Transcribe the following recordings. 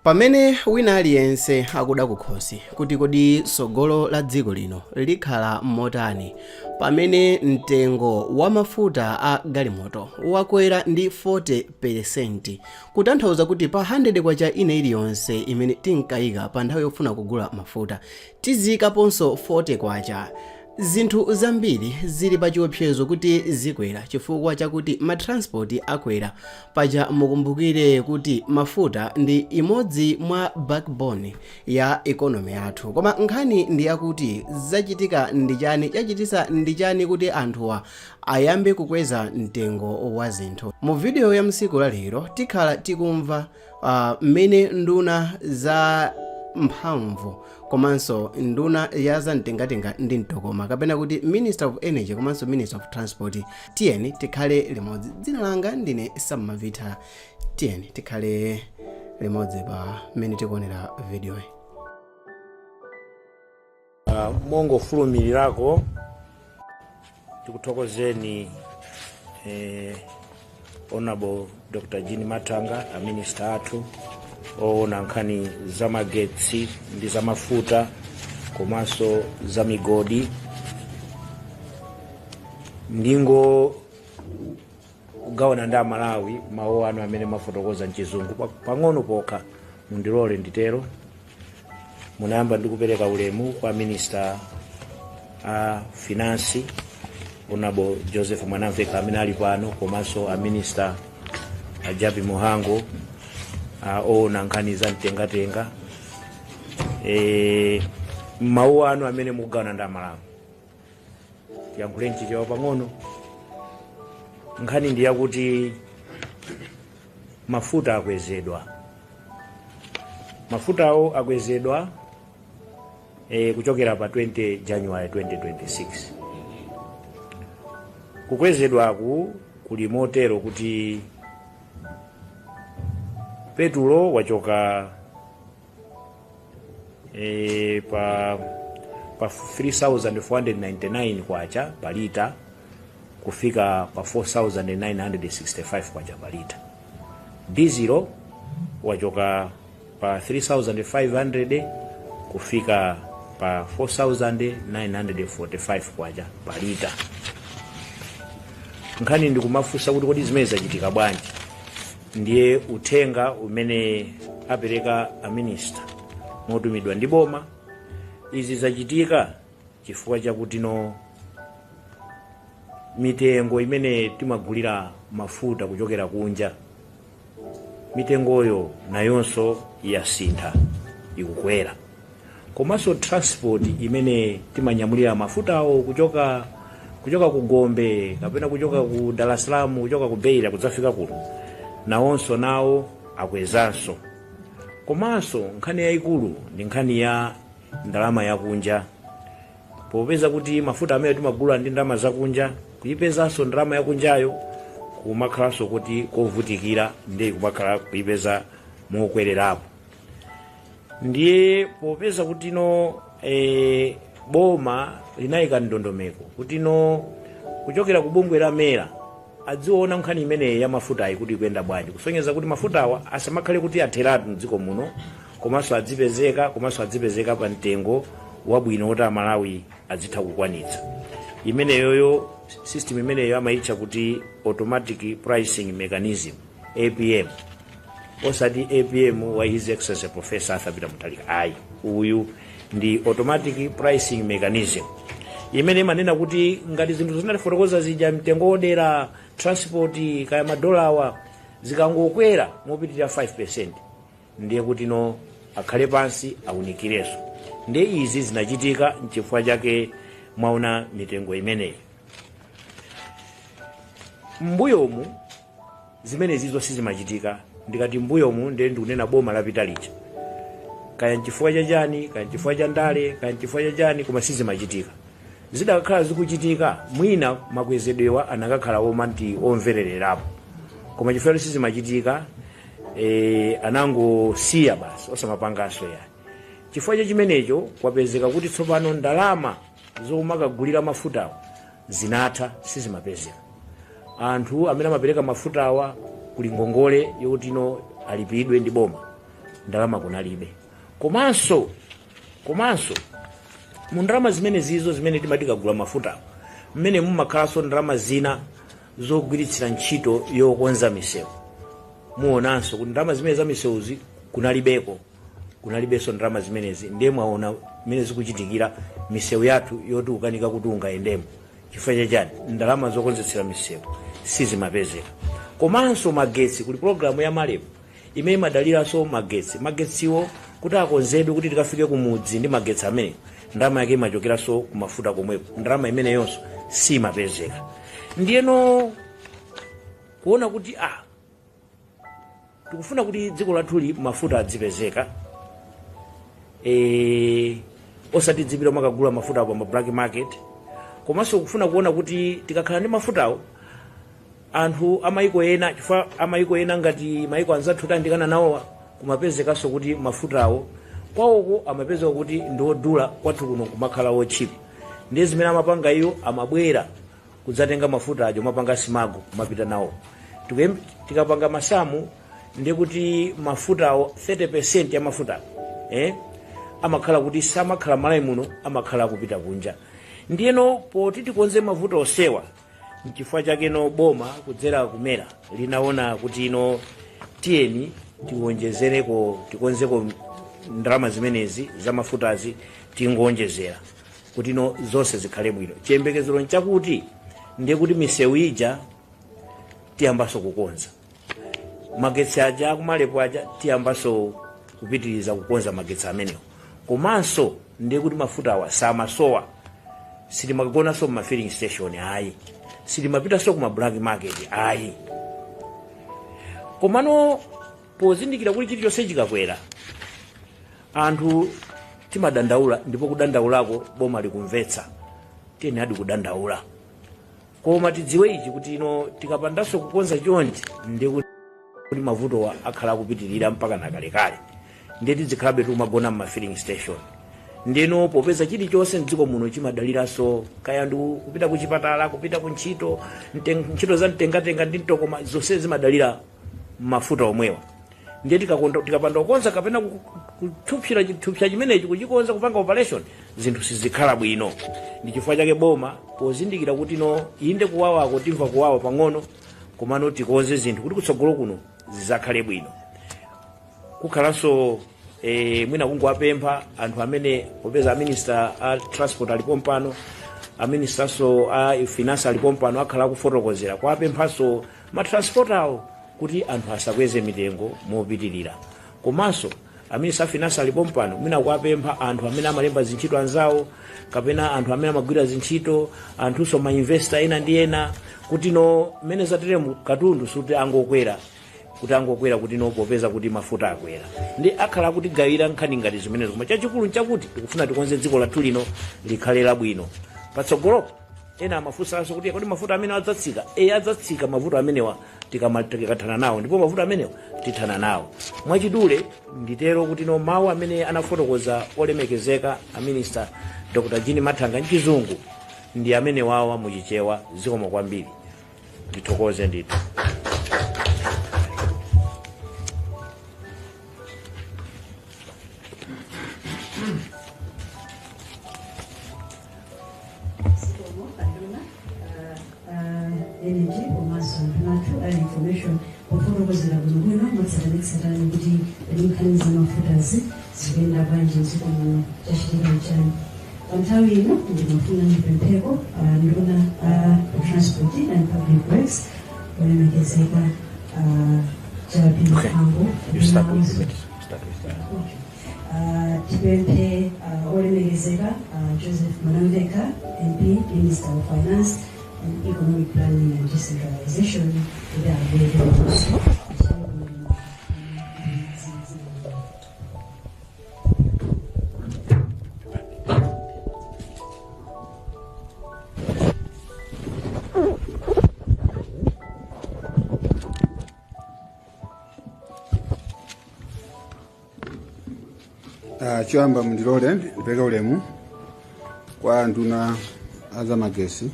Pamene wina aliyense akuda kukhosi kuti kodi tsogolo la dziko lino likhala motani pamene mtengo wa mafuta a galimoto wakwera ndi 40%, kutanthauza kuti pa 100 kwacha ine iliyonse imene tinkayika pa nthawi yofuna kugula mafuta tizikaponso 40 kwacha. Zinthu zambiri zili pa chiopsezo kuti zikwera chifukwa chakuti matransport akwera. Paja mukumbukire kuti mafuta ndi imodzi mwa backbone ya economy yathu. Koma nkhani ndi yakuti zachitika ndi chani, chachitisa ndi chani kuti anthuwa ayambe kukweza mtengo wa zinthu. Mu video ya msiku la lero tikhala tikumva mmene nduna za mphamvu komanso nduna ya zamtengatenga ndi mtokoma kapena kuti Minister of Energy komanso Minister of Transport tiyeni tikhale limodzi. Dzina langa ndine Sam Mavita, tiyeni tikhale limodzi pa mmene tikuonera video iyi. Mongo fulumirirako tikuthokozeni Honorable Dr. Jean Matanga, a minister athu oona nkhani za magetsi ndi za mafuta komanso za migodi. Ndingo kugawana ndi Malawi mawu anu amene mafotokoza mchizungu pang'ono pokha mundilole nditero. Munayamba ndikupereka ulemu kwa Minister a Finance Honorable Joseph Mwanamveka amene ali pano, komanso a Minister Ajabi Muhango oona nkhani za mtengatenga. Mawu anu amene mugawana ndi Malawi yankhule nchichewa pang'ono. Nkhani ndi yakuti mafuta akwezedwa. Mafutawo akwezedwa kuchokera pa 20 January 2026. Kukwezedwaku kuli motero kuti petulo wachoka pa 3,499 kwacha pa lita kufika pa 4,965 kwacha pa lita. Diesel wachoka pa 3,500 kufika pa 4,945 kwacha pa lita. Nkhani ndikumafusa kuti kodi zimene zachitika bwanji. Ndiye uthenga umene apereka a minister motumidwa ndi boma. Izi zachitika chifukwa chakuti mitengo imene timagulira mafuta kuchokera kunja, mitengoyo nayonso yasintha ikukwera. Komanso transport imene timanyamulira mafutawo kuchoka ku Gombe kapena kuchoka ku Dar es Salaam kuchoka ku Beira kudzafika kuno nawonso nawo akwezanso. Komanso nkhani yayikulu ndi nkhani ya ndalama yakunja. Popeza kuti mafuta amene timagula ndi ndalama zakunja, kuyipezanso ndalama yakunjayo kumakhalanso kuti kovutikira ndi kumakhala kuyipeza mokwererapo. Ndiye popeza kuti boma linayika ndondomeko kuti kuchokera ku bungwe la Mera adziona nkhani imene ya mafuta ayi kuti ikuyenda bwanji, kusonyeza kuti mafutawa asamakhale kuti atheratu mdziko muno, komanso adzipezeka pa mtengo wabwino woti Malawi adzitha kukwanitsa. Imeneyoyo system imeneyo amayitcha kuti automatic pricing mechanism, APM. Osati APM wa His Excellency Professor Arthur Peter Mutharika ayi, uyu ndi automatic pricing mechanism imene imanena kuti ngati zinthu zinatifotokoza zija mtengo odera transport kaya madolawa zikangokwera mopitirira 5%, ndiye kuti akhale pansi awunikireso. Ndiye izi zinachitika nchifukwa chake mwaona mitengo imeneyi. Mbuyomu zimene zizo sizimachitika. Ndikati mbuyomu ndiye ndikunena boma lapita lija. Kaya nchifukwa chachani, kaya nchifukwa cha ndale, kaya nchifukwa chachani, koma sizimachitika. Zidakhala zikuchitika mwina makwezedwewa anakakhala omanti omverererapo. Koma chifukwa sizimachitika anangosiya basi osamapanganso yani. Chifukwa chimenecho kwapezeka kuti tsopano ndalama zomakagulira mafutawo zinatha, sizimapezeka. Anthu amene amapereka mafutawa kuli ngongole yokuti alipidwe ndi boma. ndalama kunalibe. Komanso mu ndalama zimene zizo zimene timatikagula mafuta mmene mumakhalanso ndalama zina zogwiritsira ntchito yokonza misewu. Muonanso kuti ndalama zimene za misewuzi kunalibenso ndalama zimenezi. Ndiye mwaona mmene zikuchitikira misewu yathu yoti ukanika kuti ungayendemo. Chifukwa chani? Ndalama zokonzetsera misewu sizimapezeka. Komanso magetsi, kuli programu ya Malepo imene imadaliranso magetsiwo kuti akonzedwe kuti tikafike kumudzi ndi magetsi amene ndalama yake imachokeranso kumafuta komweko. Ndalama imene yonso simapezeka. Ndiyeno kuona kuti tikufuna kuti dziko lathuli mafuta adzipezeka, osati dzipita makagula mafuta pa black market. Komanso kufuna kuona kuti tikakhala ndi mafutawo anthu amayiko ena, chifukwa amayiko ena ngati mayiko anzathu tandikana nawowa kumapezekanso kuti mafutawo kwawoko amapezeka kuti ndiodula, kwathu kuno kumakhala wochipa. Ndiye zimene amapanga iyo amabwera kudzatenga mafuta ajo mapanga simago kumapita nawo. Tikapanga masamu ndiye kuti mafutawo 30% ya mafuta amakhala kuti samakhala malayi muno, amakhala kupita kunja. Ndiyeno poti tikonze mafuta osewa, n'chifukwa chake no boma kudzera kumera linaona kuti tiyeni tiwonjezereko, tikonzeko ndalama zimenezi za mafutazi, tingonjezera kuti zonse zikhale bwino. Chiyembekezero nchakuti ndiye kuti misewu ija tiyambaso kukonza magetsi aja kumalepo aja, tiyambaso kupitiriza kukonza magetsi amenewo. Komanso ndiye kuti mafuta awa samasowa, sitimagonanso mu filling station ayi, sitimapitaso kuma black market ayi. Komano pozindikira kuti chilichonse chikakwera anthu timadandaula, ndipo kudandaulako boma likumvetsa, tiyeni adi kudandaula. Koma tidziwe ichi kuti tikapandanso kukonza chonchi ndiye kuti mavutowa akhala kupitirira mpaka nakalekale. Ndiye tidzikhalabe tumagona mu filling station. Ndeno popeza chilichonse mdziko muno chimadaliranso kaya ndi kupita kuchipatala, kupita kuntchito, ntchito za mtengatenga ndi mtokoma, zonse zimadalira mafuta omwewa. Ndiye tikapanda kukonza kapena kutupsira chimenechi kuchikonza kupanga operation, zinthu sizikhala bwino. Ndi chifukwa chake boma pozindikira kuti inde kuwawako timva kuwawa pang'ono, komano tikonze zinthu kuti kutsogolo kuno zizakhale bwino. Kukhalanso mwina kungowapempha anthu amene popeza a minister a transport alipo mpano, a minister a finance alipo mpano, akhala kufotokozera kuwapemphanso matransportawo kuti anthu asakweze mitengo mopitirira. Komanso a minister a finance alipo mpano, mwina kuwapempha anthu amene amalemba zintchito anzawo, kapena anthu amene amagwira zintchito, anthunso ma investor ena ndi ena, kuti mmene zateremu katundu suti angokwera kuti popeza kuti mafuta akwera. Ndi akhala kuti gawira nkhani ngati zimenezo. Koma chachikulu nchakuti tikufuna tikonze dziko lathu lino likhale labwino. Patsogolo ena amafunsanso kuti kodi mafuta amene adzatsika, adzatsika mafuta amenewa tikakathana nawo, ndipo mafuta amenewa tithana nawo. Mwachidule nditero kuti mawu amene anafotokoza olemekezeka a minister Dr. Jean Mathanga mchizungu ndi amene wawa muchichewa. Zikomo kwambiri, ndithokoze ndithu. Energy Komanso Natural Information okufotokozera bwino mwatsalanitsirana kuti enkani z'amafuta zigenda bwanji nziko muno kyakitika kyani. Panthawi ino ndimafuna ndipempheko nduna Transport and Public Works olemekezeka Jabi Mpango. Tipemphe olemekezeka Joseph Manamveka MP, Minister of Finance and Economic Planning and Decentralization. Choyamba mundilole ndipeke ulemu kwa nduna azamagesi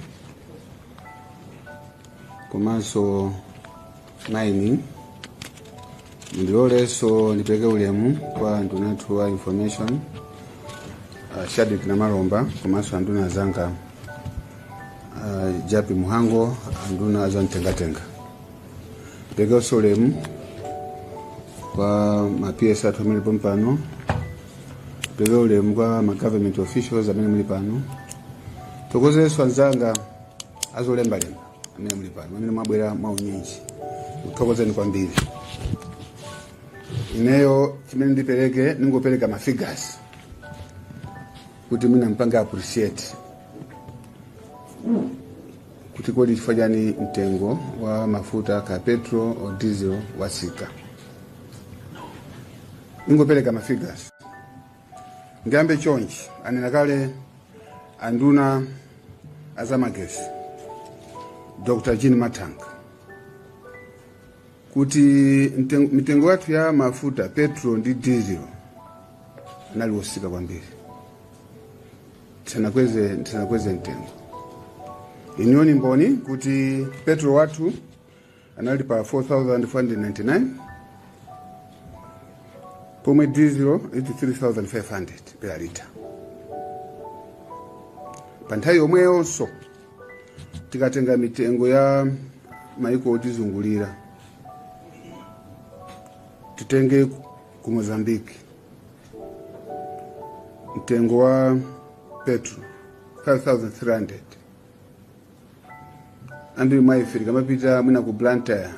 komanso mining Ndiloleso nipeke ulemu kwa nduna tuwa information Shadik na Maromba komanso anduna zanga Japi Muhango anduna zantengatenga. Nipeke oso ulemu kwa ma-PS atumili pompano. Nipeke ulemu kwa ma-government officials amene muli pano. Tokoze swanzanga azolemba lemba amene muli pano amene mwabwera maunyinji. Tokoze ni kwambiri. Ineyo chimene ndipeleke ningopeleka ma figures kuti mwina mpanga appreciate kuti kodi chifanyani mtengo wa mafuta ka petrol o diesel wasika. Ningopeleka ma figures. Ngambe chonchi anena kale anduna azamagesi Dr. Jean Matanga kuti mitengo yathu ya mafuta petrol ndi diesel naliwosika kwambiri. Tinakweze mtengo. Inioni mboni kuti petrol watu analipa 4,499 pomwe diesel iti 3,500 per liter. Panthawi yomwe yonso tikatenga mitengo ya maiko otizungulira. Tutenge ku Mozambique mtengo wa petrol 5,300 andi maifiri kama pita mwina ku Blantyre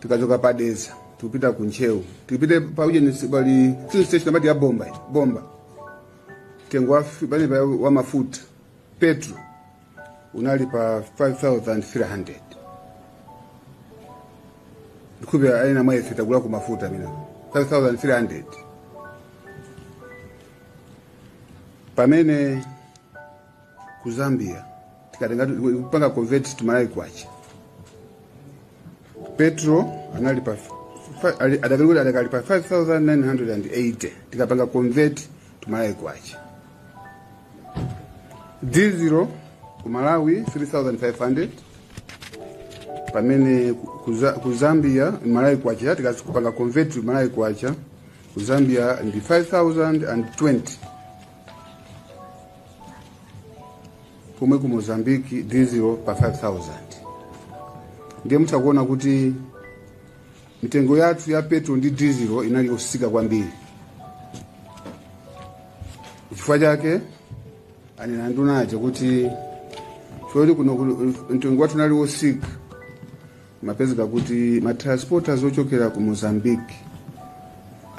tikachoka Padeza tupita ku Nchewu tipite pa uje bali filling station amati ya bomba mtengo wa mafuta petrol unalipa 5,300. Kubya aina maifiri tagula ku mafuta mina 5,300. Pamene ku Zambia tikatenga kupanga convert tumalai kwacha petrol analipa adakalipa 5,980 tikapanga convert tumalai kwacha. Diesel ku Malawi 3,500 pamene ku Zambia malai kwacha tikapanga convert malai kwacha ku Zambia ndi 5,020. Pomwe ku Mozambique diesel pa 5,000. Ndiye mtakuona kuti mitengo yathu ya petrol ndi diesel inaliyosika kwambiri. Chifukwa chake anena ndunaje kuti choli kuno mtengo wathu naliwosika mapezeka kuti ma transporters ochokera ku Mozambique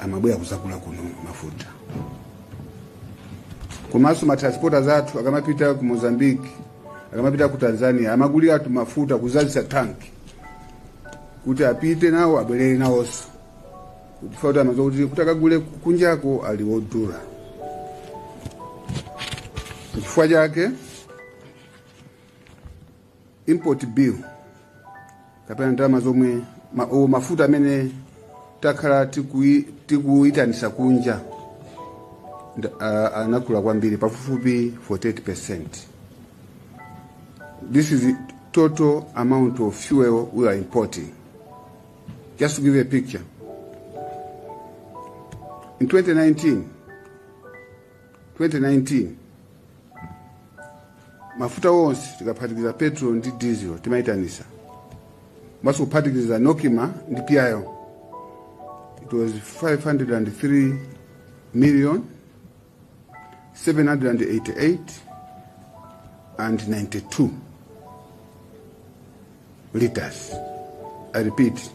amabwera kuzakula kuno mafuta. Komanso ma transporters athu akamapita ku Mozambique akamapita ku Tanzania amagulira atu mafuta kuzalisa tanki kuti apite nawo abwerere nawonso kufuata mazokuti kutakagule kunjako aliwodula. Chifukwa chake import bill kapena ndalama zomwe mafuta amene takhala tikuitanisa kunja anakula kwambiri pafupi 48%. This is the total amount of fuel we are importing. Just to give you a picture, in 2019 mafuta wonse tikaphatikiza petrol ndi diesel timaitanisa maso kuphatikiza Nokima ndi Piayo it was 503,788,92 liters. I repeat,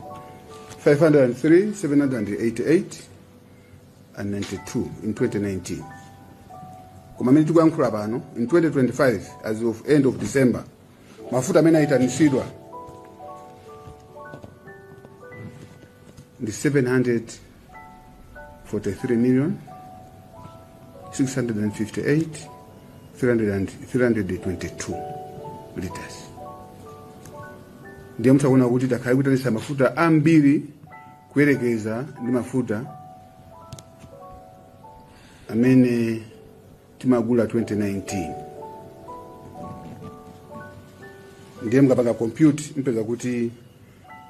503,788,92 in 2019. Kuma mimi tukuyankhula pano in 2025 as of end of December mafuta amene aitanisidwa ndi 743,658,322 liters. Ndiye mtaona kuti takhaye kutanisa mafuta ambiri kuyerekeza ndi mafuta amene timagula 2019. Ndiye mkapanga compute mpeza kuti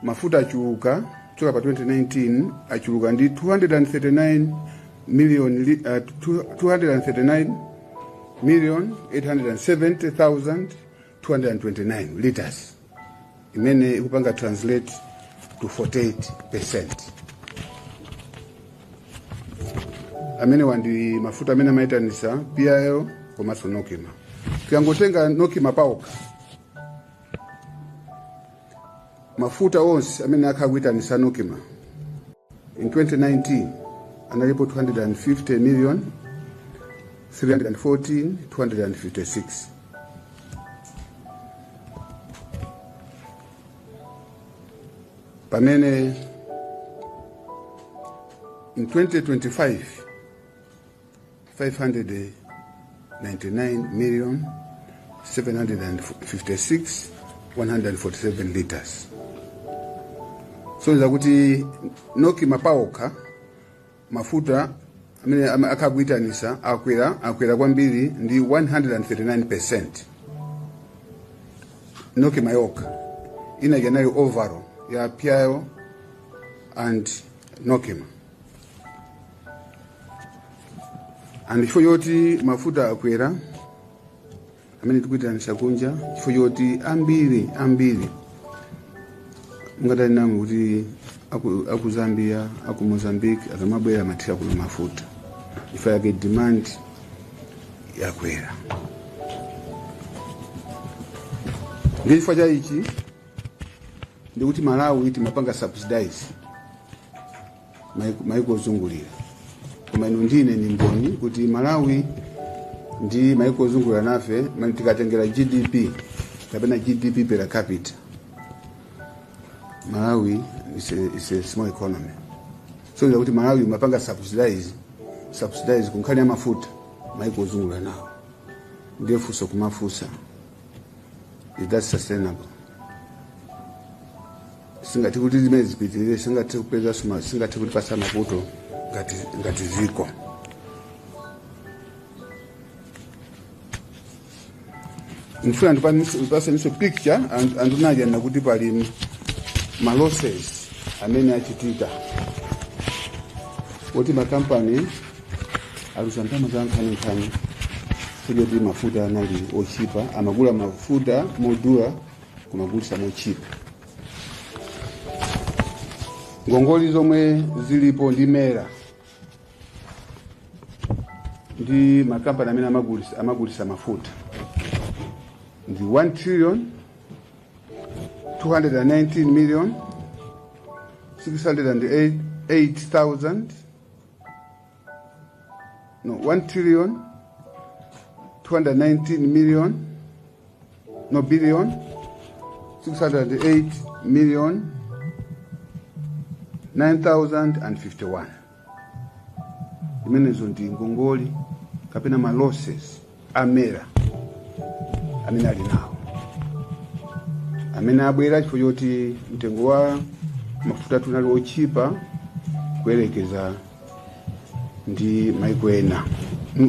mafuta achuka kuchoka pa 2019 achuluka ndi 239,870,229 liters imene ikupanga translate to 48%. Amene wandi mafuta amene amaitanisa PIL komanso Nokima. Tikangotenga Nokima paokha, mafuta onse amene akhakuitanisa Nokima in 2019 analipo 250,314,256. Pamene in 2025 599,756,147 liters. So nza kuti Nokima paokha mafuta amene akakuitanisa akwera kwambiri ndi 139%. Nokima yokha inadya nayo overall ya PIL and Nokima. And chifukwa choti mafuta akwera amene tikuitanisa kunja, chifukwa choti ambiri mungatali namu kuti aku Zambia, aku Mozambique akamabwera mathira kuno mafuta, chifukwa yake demand yakwera. Ngechifukwa cha ichi ndikuti Malawi timapanga subsidize maiko ozungulira. Koma ino ndine ni mboni kuti Malawi ndi maiko ozungulira nafe tikatengera GDP kapena GDP per capita, Malawi is a small economy. So ndikuti Malawi mapanga subsidize kunkhani ya mafuta maiko ozungulira nawo. Ndiye funso kumafusa, is that sustainable? Singati kuti zimene zipitirire, singati kupeza suma, singati kuti pasa maputo ngati ziko. Nifuna ndipase niso picture and unaja na kuti pali malosses amene achitika. Woti makampani alusantama za nkhani kujoti mafuta anali ochipa, amagula mafuta modula kumagulisa mochipa. Ngongoli zomwe zilipo ndi Mera ndi makampani amene amagulisa mafuta ndi 1,219,608,000 no 1,219,000,000 no billion 608,951,000. Imenezo ndi ngongoli kapena malosses amera amene ali nawo, amene abwera chifukwa choti mtengo wa mafuta tunali ochipa kuyerekeza ndi maiko ena.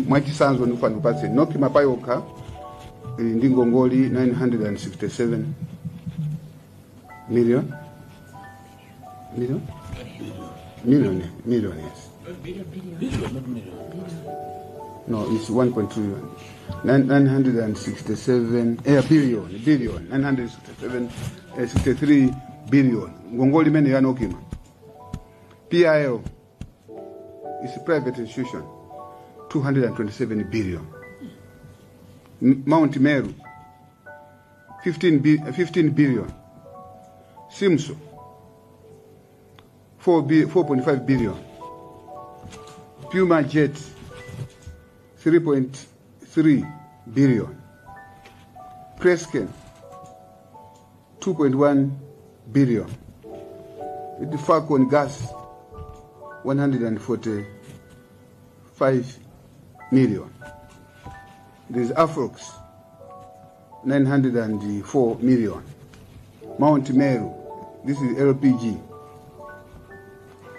Mwachisanzo ndikufana kupatse Nokima payokha ili ndi ngongoli 967 million, yes. No, it's 1.2 trillion. 967 billion 967 billion ngongoli mene ya Nokima. PIL is a private institution, 227 billion. Mount Meru 15 billion. Simso 4.5 billion. Puma Jet 3.3 billion. Cresken 2.1 billion. The Falcon Gas 145 million. There's Afrox 904 million. Mount Meru, this is LPG,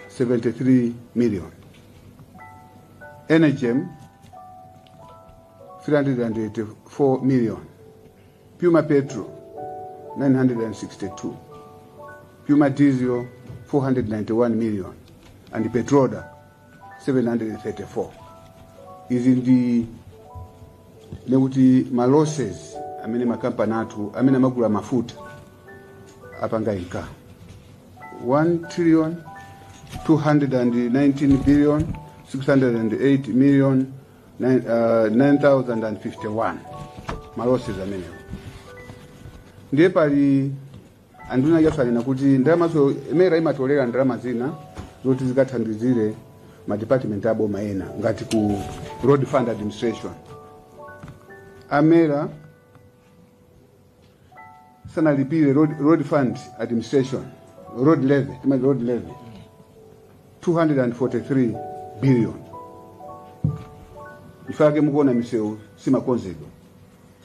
73 million. Energem 384 million. Puma Petro 962. Puma Diesel 491 million and Petroda 734. Izi ndi nekuti malosses amene makampani athu amene magula mafuta apanga inka 1,219,608,9,051 malosses amenewo. Ndiye pali anduna yafanena kuti ndalama zo emera imatolera ndalama zina zoti zikathandizire ma department abo maena ngati ku road fund administration. Amera sana lipile road fund administration road levy 243 billion. Ifake mukona miseu sima konzego.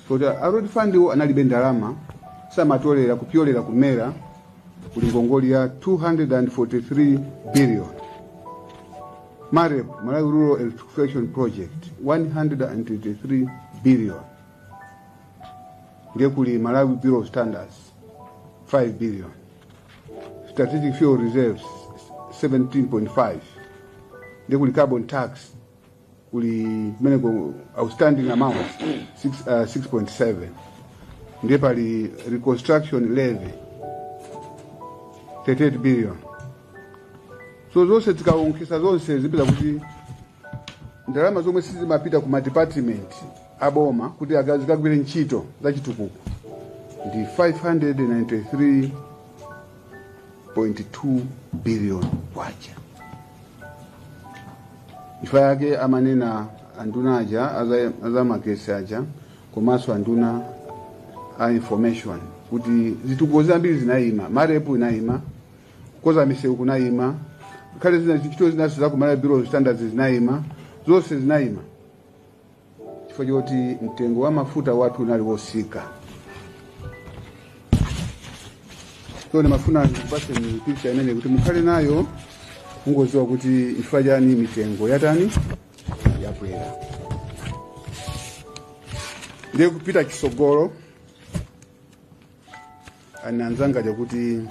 So a road fund analibe ndalama samatolera kupyolera kumera kulingongoli ya 243 billion. MAREP, Malawi Rural Electrification Project, 123 billion. Ngekuli Malawi Bureau of Standards, 5 billion. Strategic Fuel Reserves, 17.5. Ngekuli carbon tax, kuli outstanding amount, 6.7. Ngepali reconstruction levy, 38 billion. So zose tikaonkesa zonse zipita kuti ndalama zomwe sizimapita ku department aboma kuti akazikagwire ntchito za chitukuko ndi 593.2 billion kwacha. Ifa yake amanena anduna aja azamakesi aja komanso anduna a information kuti zitukuko zambiri zinayima, MAREP inayima, koza miseu kunayima, kale zina chito zinaso za Malawi Bureau of Standards zinayima, zose zinayima. Chifukwa choti mtengo wa mafuta watu unaliwosika. So ni mafuna nipase ni picture imene kuti mukhale nayo mungoziwa kuti ifajani mitengo yatani yakwera. Ndiye kupita kisogolo ananzanga kuti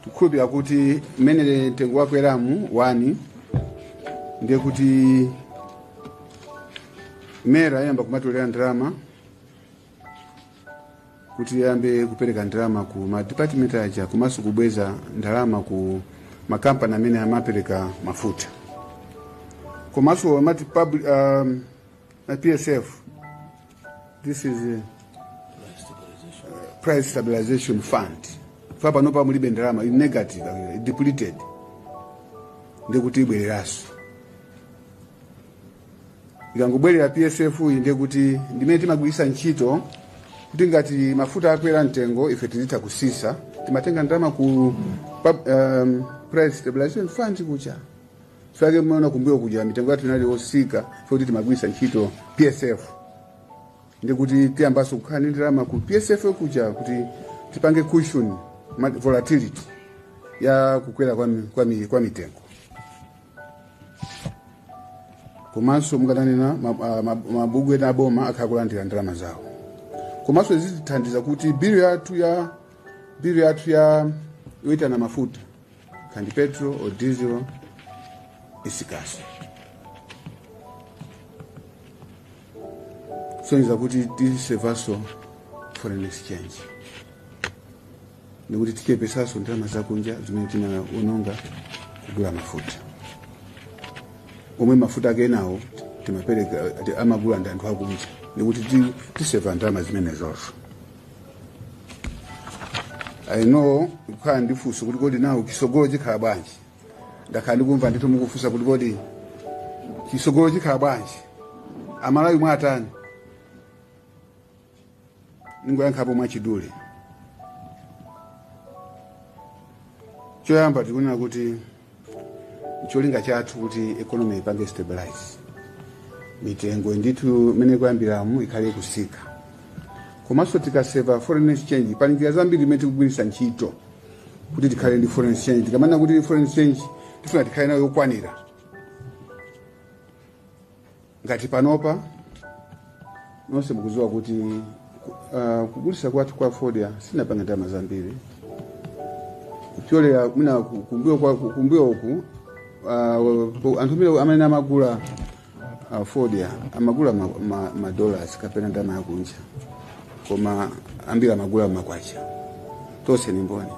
tukhulupira kuti mmene mtengo wakweramu wani ndiye kuti mera yamba kumatolera ndalama kuti yambe kupereka ndalama ku ma department aja komanso kubweza ndalama ku makampani amene amapereka mafuta komanso amati public PSF. This is a price stabilization fund. Fapa no pa mulibe ndalama negative, depleted. Ndiye kuti ibwereraso. Ikangobwerera PSF ndiye kuti ndimene timagwirisa ntchito kuti ngati mafuta akwera mtengo ife tizita kusisa timatenga ndalama ku price stabilization fund kucha. Fake mwana kumbuyo kuja mitengo yathu inali osika kuti timagwirisa ntchito PSF. Ndiye kuti tiyambaso kukhani ndalama ku PSF kucha kuti tipange cushion volatility ya kukwera kwa mitengo. Komanso mungatanena mabugu ena aboma akhakulandira ndalama zawo. Komanso zitithandiza kuti bill yathu ya yoita na mafuta kandi petrol or diesel isikase. So niza kuti tisevaso foreign exchange. Nikuti tikepesaso ndalama zakunja zimene tinaononga kugula mafuta. Omwe mafuta akenawo timapereka amagula ndi anthu akunja. Nikuti tiseva ndalama zimene zonso. I know ukhala ndifunso kuti kodi nawo kisogolo chikhala bwanji. Ndakhala ndikumva ndithu mukufunsa kuti kodi kisogolo chikhala bwanji. Amalawi mwatani. Ningoyankhapo mwachidule. Choyamba tikunena kuti cholinga chathu kuti economy ipange stabilize. Mitengo ndithu mene kuyambiramu ikhale kusika. Komanso tikaseva foreign exchange palingira zambiri imene tikugwirisa ntchito kuti tikhale ndi foreign exchange. Tikamana kuti foreign exchange tifuna tikhale nayo yokwanira. Ngati panopa nonse mukuziwa kuti kugulisa kwathu kwa fodia sinapanga ndalama zambiri. kupyolera mwina kumbuyo uku anthu amene amene amagula Ford amagula ma dollars kapena ndalama yakunja, koma ambiri amagula makwacha tonse ni mboni.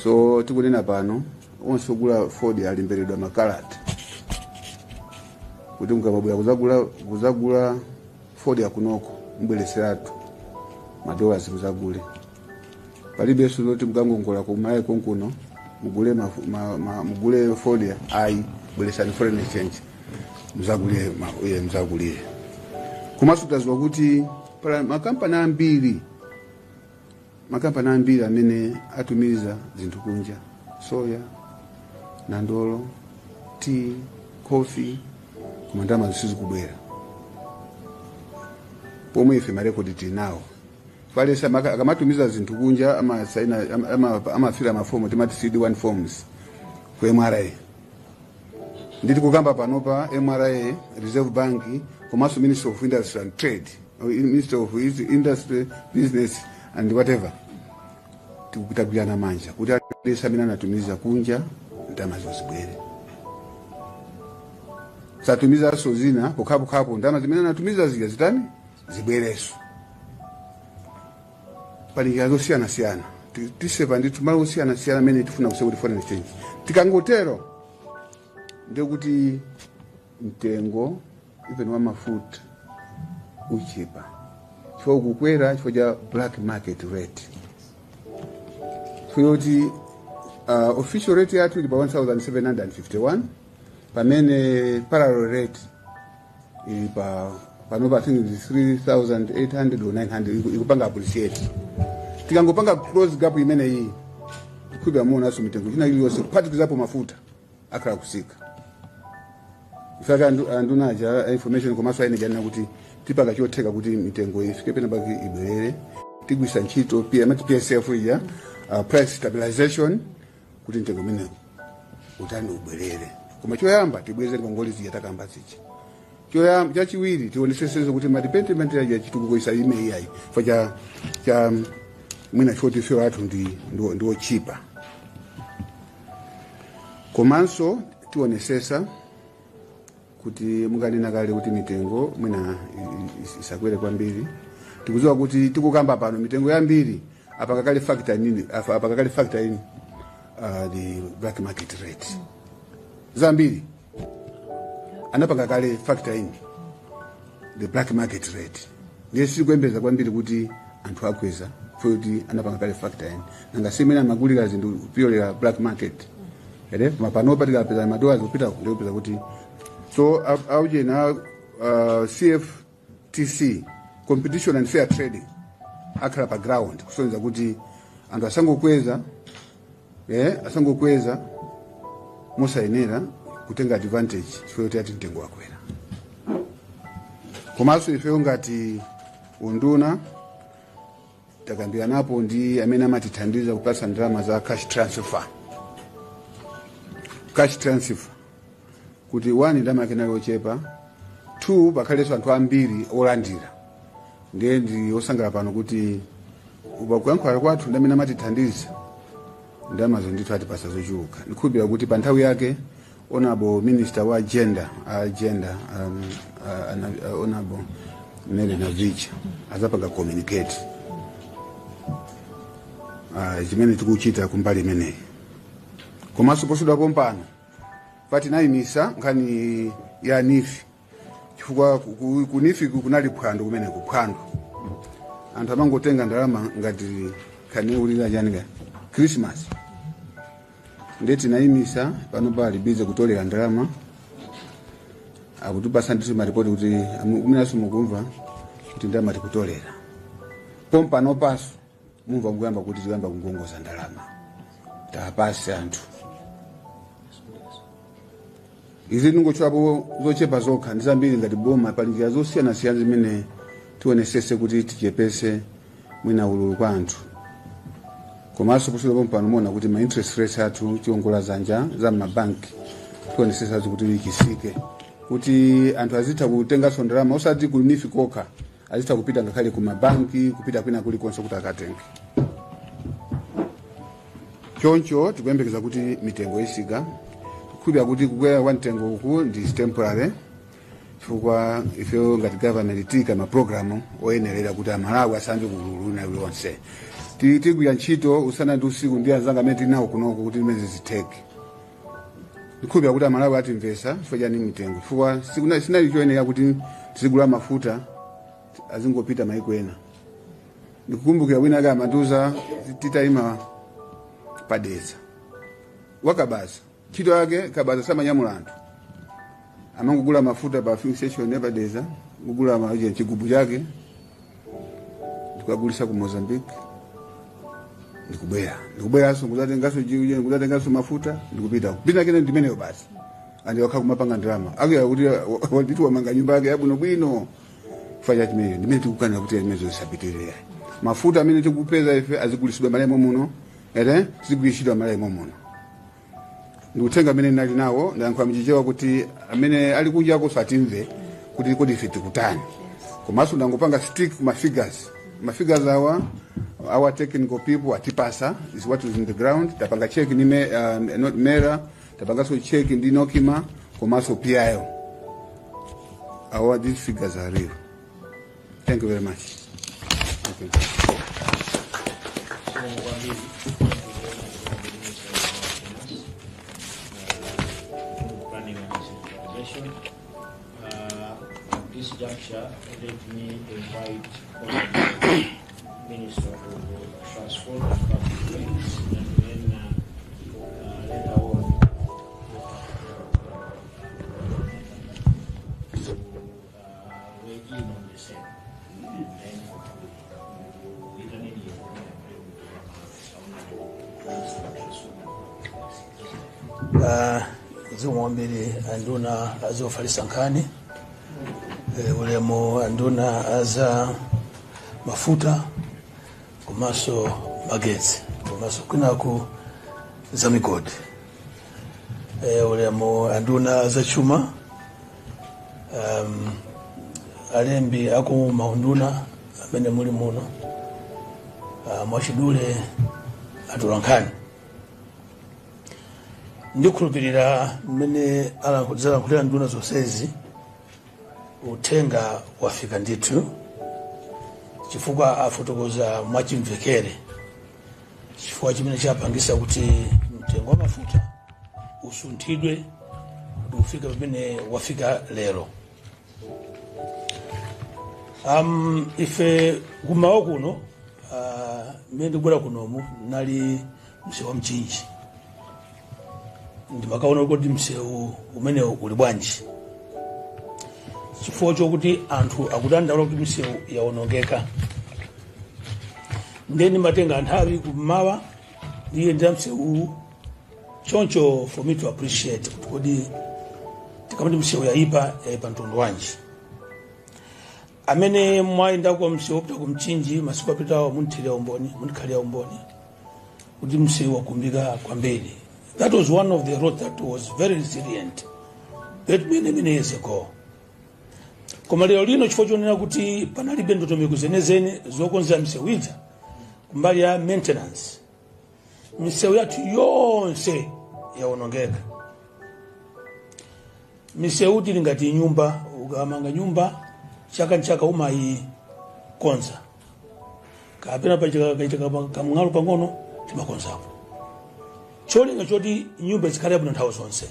So tikunena pano onse ogula Ford alimberedwa makalata kuti mukababwera kuzagula Ford yakunoko mbwereseratu madollars muzagule. Palibe suluti mkangongola kumaye konkuno mugule Ford ai bweresani foreign exchange muzagule. Komanso tazwa kuti pala makampani ambiri amene atumiza zinthu kunja, soya, nandolo, tea, coffee, koma ndalama zisizi kubwera. Pomwe ife marekodi tinawo. Falesa akamatumiza zinthu kunja amafira mafomu timati CD1 forms ku MRA. Nditi kukamba panopa MRA, Reserve Bank, komanso Ministry of Industry and Trade, Ministry of Industry, Business and whatever. Tikupitagulana manja kuti alesa amene anatumiza kunja ndalama zozibwere. Satumiza sozina pokapo ndalama zimene anatumiza zitani zibwereso. Pali zosiyana tisepa ndithu malo osiyana amene tifuna kusekuti foreign exchange. Tikangotero ndio kuti mtengo even wa mafuta uchepa chifukwa kukwera chifukwa cha black market rate. Kuti official rate yathu ili pa 1751 pamene parallel rate ili panopa I think 3800 or 900 ikupanga appreciate. Tikangopanga close gap imene hii kuba muona so mitengo ina ili yose kupatikizapo mafuta akala kusika. Ifaka andunaja information komanso ayine jana kuti tipaka chotheka kuti mitengo ifike pena baki ibwerere tigwisa ntchito pia mati PSF ya price stabilization kuti mitengo mine utani ubwerere. Koma choyamba tibweze ngongoli ziyatakamba zichi. Choyamba chachiwiri tionesese kuti madependent ya chitukuko isa ime yayi fa cha mwina choti fyo watu ndio chipa. Komanso tionesesa kuti munganena kale kuti mitengo mwina isakwere kwambiri. Tikuziwa kuti tikukamba pano mitengo yambiri apakakale factor nini apakakale factor in the black market rate. Zambiri anapakakale factor in the black market rate. Ngesi kwembeza kwambiri kuti anthu akweza futi anapakakale factor in. Nanga semena magulira zindu pyolera black market. Ere mapanopa tikapeza madola zopita kupeza kuti so auje na CFTC competition and fair trading akhala pa ground kusonza kuti anthu asangokweza mosayenera kutenga advantage chifukwa ati mtengo wakwera. Komanso ife ngati unduna takambira napo ndi amene amatithandiza kupasa ndalama za cash transfer kuti one ndalama kenali ochepa, two pakhaleso anthu ambiri olandira. Ndiye ndi osangala pano kuti ubakuyankhula kwathu ndamene amatithandiza ndalama zindithu atipasa zochuluka. Ndikhulupirira kuti pa nthawi yake honorable minister wa agenda honorable Nele Navicha azapanga communicate chimene tikuchita kumbali imeneyi. Komanso posudwa pompano pati nayimisa nkhani ya nifi chifukwa kunifi kunali phwando kumene kuphwando anthu amangotenga ndalama ngati khani ulira janika Christmas. Ndeti nayimisa pano pali bize kutolera ndalama akutupasa ndiso maripoti kuti minaso mukumva kuti ndalama tikutolera pompano paso mumva mkuyamba kuti tikuyamba kungongoza ndalama tapasi anthu. Izi ningochwapo zochepa zokha ndizambiri ngati boma pali njira zosiyana zimene tionesese kuti tichepese mwina ululu kwa anthu. Komanso kusula pompano mona kuti ma interest rates athu chiongola zanja za mabanki tionesese kuti ikisike kuti anthu azitha kutenga ndalama osati kulinifi kokha azitha kupita ngakhale ku mabanki kupita kwina kulikonse kuti akatenge. choncho tikuyembekeza kuti mitengo isika kukhulupirira kuti kukwera kwa mtengo uku ndi temporary chifukwa ife ngati government tika maprogramu oyenerera kuti amalawi asambe kululuna wonse tigwira ntchito usana ndi usiku ndi anzanga amene tinawo kunoko kuti imene zitheke. Ndikhulupirira kuti amalawi atimvesa chifukwa chani mitengo chifukwa sinali choyenera kuti tizigula mafuta azingopita maiko ena. Ndikukumbukira wina ga Maduza titayima padeza wakabaza ntchito yake kabaza samanyamula anthu amangogula mafuta pa filling station ya padeza kugula maji chigubu chake tukagulisa ku Mozambique ndikubweranso kuzatengaso mafuta ndikupita kupita kene ndimeneyo basi andi wakha kumapanga ndalama akuya kuti walitu wamanga nyumba yake yabwinobwino kufanya chimene ndimene tikukanira kuti imenezo zisapitirira mafuta amene tikupeza ife azigulisidwa malemo muno ere zigulishidwa malemo muno. Ndikutenga amene nali nawo ndayankhula mchichewa kuti amene ali kunja ko satimve kuti kodi ife tikutani komanso ndangopanga stick kuma figures our technical people atipasa is what is in the ground. Tapanga check ni not mera tapanga so check ndi Nokima komanso PIO. These figures are real. Thank you very much. Okay. This juncture, let me invite the Minister of Transport and Public Works, and then later on to weigh in on the same. And then we don't need zimwambiri anduna azofalisa nkani ulemo anduna aza mafuta kumaso magezi kumaso kunaku za migodi ulemo anduna aza chuma alembi aku maunduna amene muli muno mwachidule atulankani ndikhulupirira mmene alankhulira nduna zonsezi utenga wafika ndithu chifukwa afotokoza mwachimvekere chifukwa chimene chapangisa kuti mtengo wa mafuta usunthidwe kuti ufika pamene wafika lero. Ife kumawa kuno mmene ndikubwera kunomu nali msewu wa Mchinji ndimakaona kuti msewu umene uli bwanji chifukwa chokuti anthu akudandaula kuti msewu yaonongeka ndeni matenga nthawi kumawa ndiye ndi msewu choncho for me to appreciate kuti tikamati msewu yaipa mtundu wanji amene mwayenda kwa msewu kupita ku Mchinji masiku apitawo munthirira umboni munkhalira umboni kuti msewu wakumbika kwambiri. That was one of the roads that was very resilient that many years ago. Koma lero lino chifukwa chonena kuti panalibe ndondomeko zenizeni zokonza msewu ija kumbali ya maintenance misewu yathu yonse yaonongeka. Misewu tili ngati nyumba ukamanga nyumba chaka nchaka umayikonza kapena pachaka kamng'alu pang'ono timakonzapo cholinga choti nyumba zikhale bwino nthawi zonse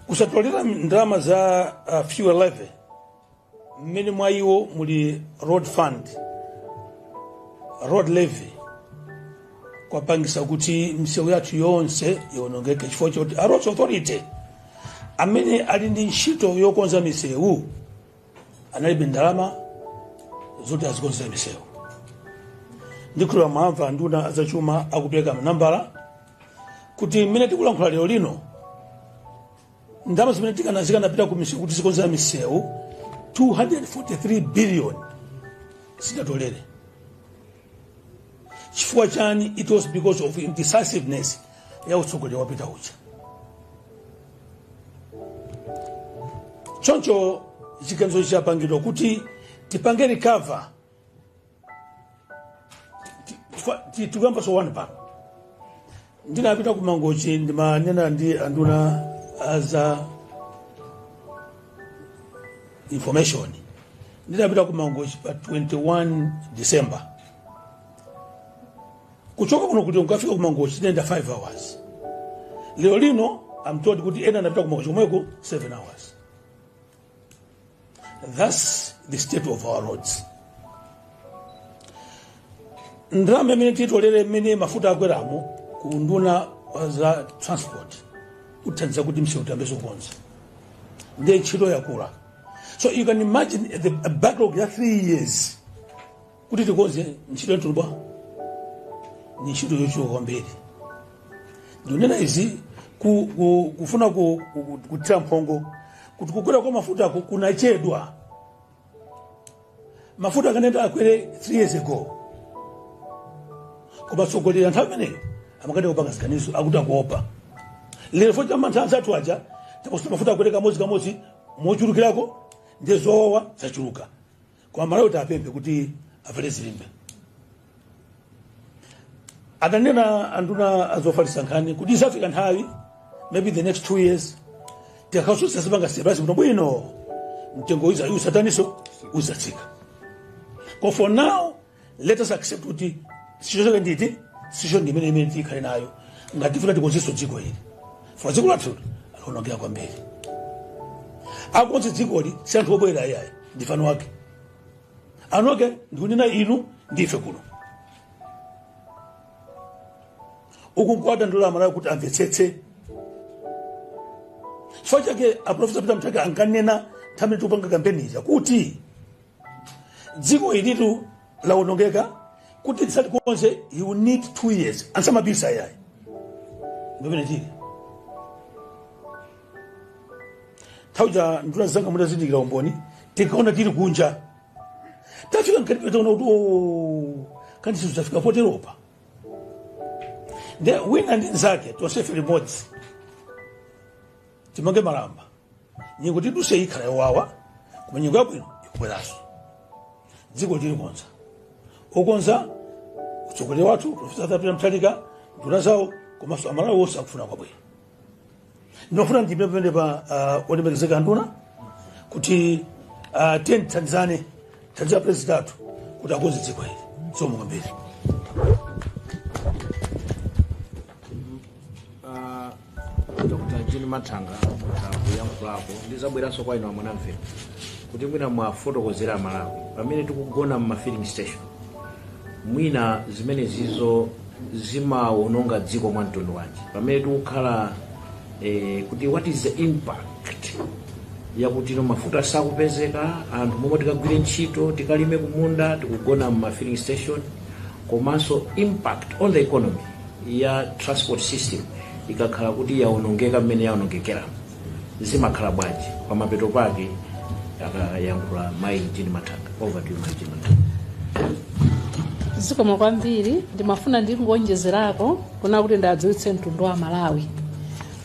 kusatolera ndalama za fuel levy mmene mwa iwo muli road fund road levy kwapangisa kuti misewu yathu yonse yaonongeke chifukwa choti a roads authority amene ali ndi ntchito yokonza misewu analibe ndalama zoti azikonza misewu. Ndikula mwamva nduna azachuma akupeka manambala kuti mmene tikulankhula lero lino ndalama zimene tikanapita ku misewu kuti zikonza misewu 243 billion sitatolere. Chifukwa chani? It was because of indecisiveness ya utsogoleri wapita uja. Choncho chiganizo chapangidwa kuti tipange recover tikuyamba so one pano ndinapita kumangochi ndimanena ndi anduna aza information ndinapita kumangochi pa 21 December kuchoka kuno kuti ukafika kumangochi ndenda 5 hours leo lino I'm told kuti ena napita kumangochi kumweko 7 hours. That's the state of our roads. Ndrame mene titolere mene mafuta akweramo kunduna za transport utanza kuti mseutambezo konza ndiye ntchito yakula. So you can imagine a backlog ya 3 years kuti tikonze ntchito yatuluba ni ntchito yochuluka kwambiri. Ndinena izi kufuna kutira mphongo kuti kukwera kwa mafuta kunachedwa. Mafuta kanenda akwere 3 years ago. Kuba sogolera nthawi imeneyo amakati kupanga ziganizo akuti akuopa. Lero fo chama nthanza athu aja taposta mafuta akwere kamodzi mochulukirako ndezowa zachuluka. Kwa malawi tapembe kuti avale zilimbe. Adanena anduna azofalisa nkhani kuti isafika nthawi maybe the next 2 years tikaso sasibanga sebasi kuti bwino mtengo usataniso uzatsika. For now let us accept kuti sicho nditi sicho ndimene tikhale nayo ngati funa tikonziso dziko hili for dziko lathu alonongea kwambiri akonze dziko hili si anthu obwera ayayi ndifano wake anoke ndikunena inu ndife kuno ukunkwata ndolama nayo kuti amvetsetse chifukwa chake aprofesa Peter Mutharika ankanena nthawi tupanga kampeni ija kuti dziko ilitu laonongeka kuti tisati konse you need 2 years ansamabisa ayayi mbebene tili thauja nduna zanga muda zindikira umboni tikaona tili kunja tafika nkati ona kuti kandi sizo tafika poteropa the wina ndi nzake tonsefe limodzi timange malamba nyengo tiduse ikhala yowawa koma nyengo yabwino ikubweraso dziko lili konza okonza kutsogolera wathu Profesa Peter Mutharika nduna zawo komanso amalawi wonse akufuna kwabwino. Ndinofuna ndipemphe pa olemekezeka nduna kuti tithandizane president kuti akonze dziko hili somo kwambiri. Dr. Jean Matanga kuyankhulapo ndizabweranso kwa inu amwanamvera kuti mwina mwafotokozera Malawi pamene tikugona mu filling station mwina zimene zizo zimaononga dziko mwa mtundu wanji pamene tikukhala kuti what is the impact yakuti no mafuta sakupezeka anthu momwe tikagwire ntchito tikalime kumunda tikugona mu filling station komanso impact on the economy ya transport system ikakhala kuti yaonongeka mmene yaonongekera zimakhala bwanji pa mapeto pake akayankhula Mai Jean Matanga. Over to you, Mai Jean Matanga. Zikomo kwambiri ndimafuna ndingonjezerako kuna kuti ndadziwitse mtundu wa Malawi